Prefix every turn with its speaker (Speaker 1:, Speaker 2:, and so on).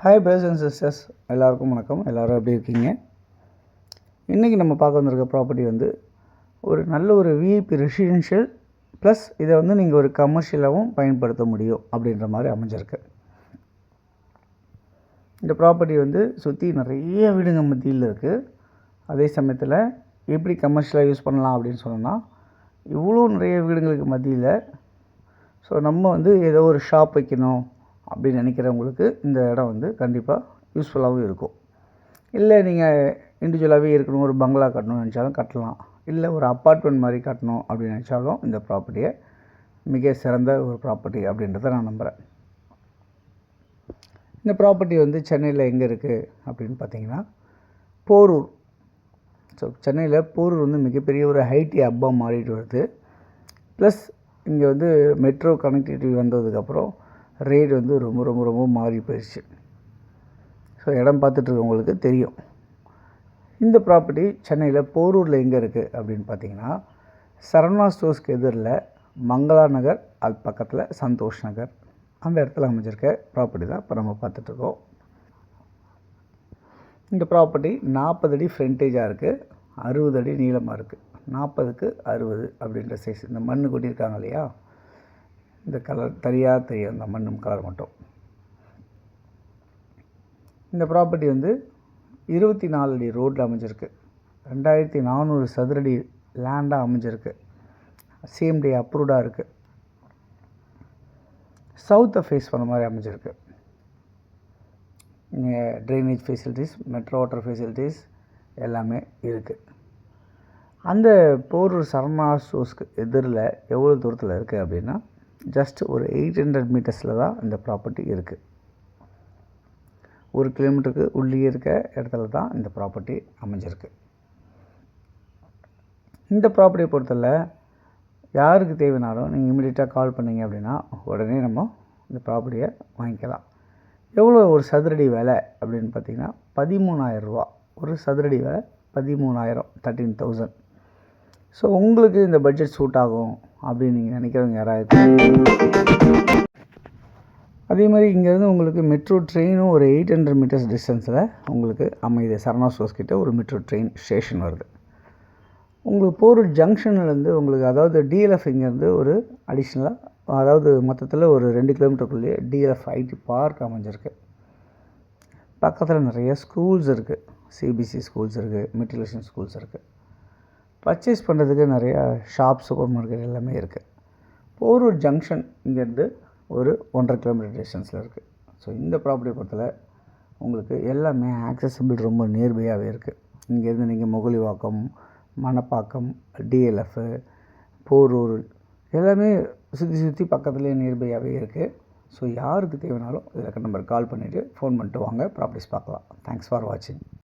Speaker 1: Hi brothers and sisters, எல்லாருக்கும் வணக்கம். எல்லோரும் எப்படி இருக்கீங்க? இன்றைக்கி நம்ம பார்க்க வந்திருக்க ப்ராப்பர்ட்டி வந்து ஒரு நல்ல ஒரு விஐபி ரெசிடென்ஷியல் ப்ளஸ் இதை வந்து நீங்கள் ஒரு கமர்ஷியலாகவும் பயன்படுத்த முடியும் அப்படின்ற மாதிரி அமைஞ்சிருக்கு. இந்த ப்ராப்பர்ட்டி வந்து சுற்றி நிறைய வீடுங்க மத்தியில் இருக்குது. அதே சமயத்தில் எப்படி கமர்ஷியலாக யூஸ் பண்ணலாம் அப்படின்னு சொன்னோன்னா, இவ்வளோ நிறைய வீடுங்களுக்கு மத்தியில் ஸோ நம்ம வந்து ஏதோ ஒரு ஷாப் வைக்கணும் அப்படின்னு நினைக்கிறவங்களுக்கு இந்த இடம் வந்து கண்டிப்பாக யூஸ்ஃபுல்லாகவும் இருக்கும். இல்லை நீங்கள் இண்டிவிஜுவலாகவே இருக்கணும், ஒரு பங்களா கட்டணும்னு நினச்சாலும் கட்டலாம். இல்லை ஒரு அப்பார்ட்மெண்ட் மாதிரி கட்டணும் அப்படின்னு நினச்சாலும் இந்த ப்ராப்பர்ட்டியை மிக சிறந்த ஒரு ப்ராப்பர்ட்டி அப்படின்றத நான் நம்புகிறேன். இந்த ப்ராப்பர்ட்டி வந்து சென்னையில் எங்கே இருக்குது அப்படின்னு பார்த்தீங்கன்னா, போரூர். ஸோ சென்னையில் போரூர் வந்து மிகப்பெரிய ஒரு ஐடி ஹப்பாக மாறிட்டு வருது. ப்ளஸ் இங்கே வந்து மெட்ரோ கனெக்டிவிட்டி வந்ததுக்கப்புறம் ரேட் வந்து ரொம்ப ரொம்ப ரொம்ப மாறி போயிடுச்சு. ஸோ இடம் பார்த்துட்ருக்கவங்களுக்கு தெரியும். இந்த ப்ராப்பர்ட்டி சென்னையில் போரூரில் எங்கே இருக்குது அப்படின்னு பார்த்தீங்கன்னா, சரவணா ஸ்டோர்ஸ்க்கு எதிரில் மங்களா நகர், அது பக்கத்தில் சந்தோஷ் நகர், அந்த இடத்துல அமைஞ்சிருக்க ப்ராப்பர்ட்டி தான் இப்போ நம்ம பார்த்துட்ருக்கோம். இந்த ப்ராப்பர்ட்டி 40 அடி ஃப்ரண்டேஜாக இருக்குது, 60 அடி நீளமாக இருக்குது. 40க்கு 60 அப்படின்ற சைஸ். இந்த மண் கொட்டியிருக்காங்க இல்லையா, இந்த கலர் தனியாக தெரியும், இந்த மண்ணும் கலர் மட்டும். இந்த ப்ராப்பர்ட்டி வந்து 24 அடி ரோட்டில் அமைஞ்சிருக்கு. 2400 சதுரடி லேண்டாக அமைஞ்சிருக்கு. சேம் டே அப்ரூவ்டாக இருக்குது. சவுத்தை ஃபேஸ் பண்ண மாதிரி அமைஞ்சிருக்கு. இங்கே drainage facilities, metro water facilities எல்லாமே இருக்குது. அந்த போரூர் சரவணா ஸ்டோர்ஸ்க்கு எதிரில் எவ்வளோ தூரத்தில் இருக்குது அப்படின்னா, ஜஸ்ட் ஒரு 800 மீட்டர்ஸில் தான் இந்த ப்ராப்பர்ட்டி இருக்குது. 1 கிலோமீட்டருக்கு உள்ளே இருக்க இடத்துல தான் இந்த ப்ராப்பர்ட்டி அமைஞ்சிருக்கு. இந்த ப்ராப்பர்ட்டியை பொறுத்தவரை யாருக்கு தேவைனாலும் நீங்கள் இமீடியட்டாக கால் பண்ணிங்க அப்படின்னா உடனே நம்ம இந்த ப்ராப்பர்ட்டியை வாங்கிக்கலாம். எவ்வளோ ஒரு சதுரடி விலை அப்படின்னு பார்த்தீங்கன்னா 13,000 ரூபா. ஒரு சதுரடி விலை 13,000, 13,000. ஸோ உங்களுக்கு இந்த பட்ஜெட் சூட் ஆகும் அப்படின்னு நீங்கள் நினைக்கிறவங்க யாராவது, அதே மாதிரி இங்கேருந்து உங்களுக்கு மெட்ரோ ட்ரெயினும் ஒரு 800 மீட்டர்ஸ் டிஸ்டன்ஸில் உங்களுக்கு அமையுது. சரவணா ஸ்டோர்ஸ் கிட்ட ஒரு மெட்ரோ ட்ரெயின் ஸ்டேஷன் வருது. உங்களுக்கு போரூர் ஜங்ஷன்லேருந்து உங்களுக்கு, அதாவது டிஎல்எஃப் இங்கேருந்து ஒரு அடிஷ்னலாக, அதாவது மொத்தத்தில் ஒரு 2 கிலோமீட்டருக்குள்ளேயே டிஎல்எஃப் ஐடி பார்க் அமைஞ்சிருக்கு. பக்கத்தில் நிறைய ஸ்கூல்ஸ் இருக்குது. சிபிஎஸ்சி ஸ்கூல்ஸ் இருக்குது, மெட்ரிகுலேஷன் ஸ்கூல்ஸ் இருக்குது. பர்ச்சேஸ் பண்ணுறதுக்கு நிறையா ஷாப், சூப்பர் மார்க்கெட் எல்லாமே இருக்குது. போரூர் ஜங்ஷன் இங்கேருந்து ஒரு 1.5 கிலோமீட்டர் டிஸ்டன்ஸில் இருக்குது. ஸோ இந்த ப்ராப்பர்ட்டியை பொறுத்தவரை உங்களுக்கு எல்லாமே ஆக்சசிபிள், ரொம்ப நியர்பையாகவே இருக்குது. இங்கேருந்து நீங்கள் முகலிவாக்கம், மணப்பாக்கம், டிஎல்எஃப், போரூர் எல்லாமே சுற்றி பக்கத்துலேயே நியர்பையாகவே இருக்குது. ஸோ யாருக்கு தேவைனாலும் இதில் நம்பர் கால் பண்ணிவிட்டு ஃபோன் பண்ணிட்டு வாங்க, ப்ராப்பர்ட்டிஸ் பார்க்கலாம். தேங்க்ஸ் ஃபார் வாட்சிங்.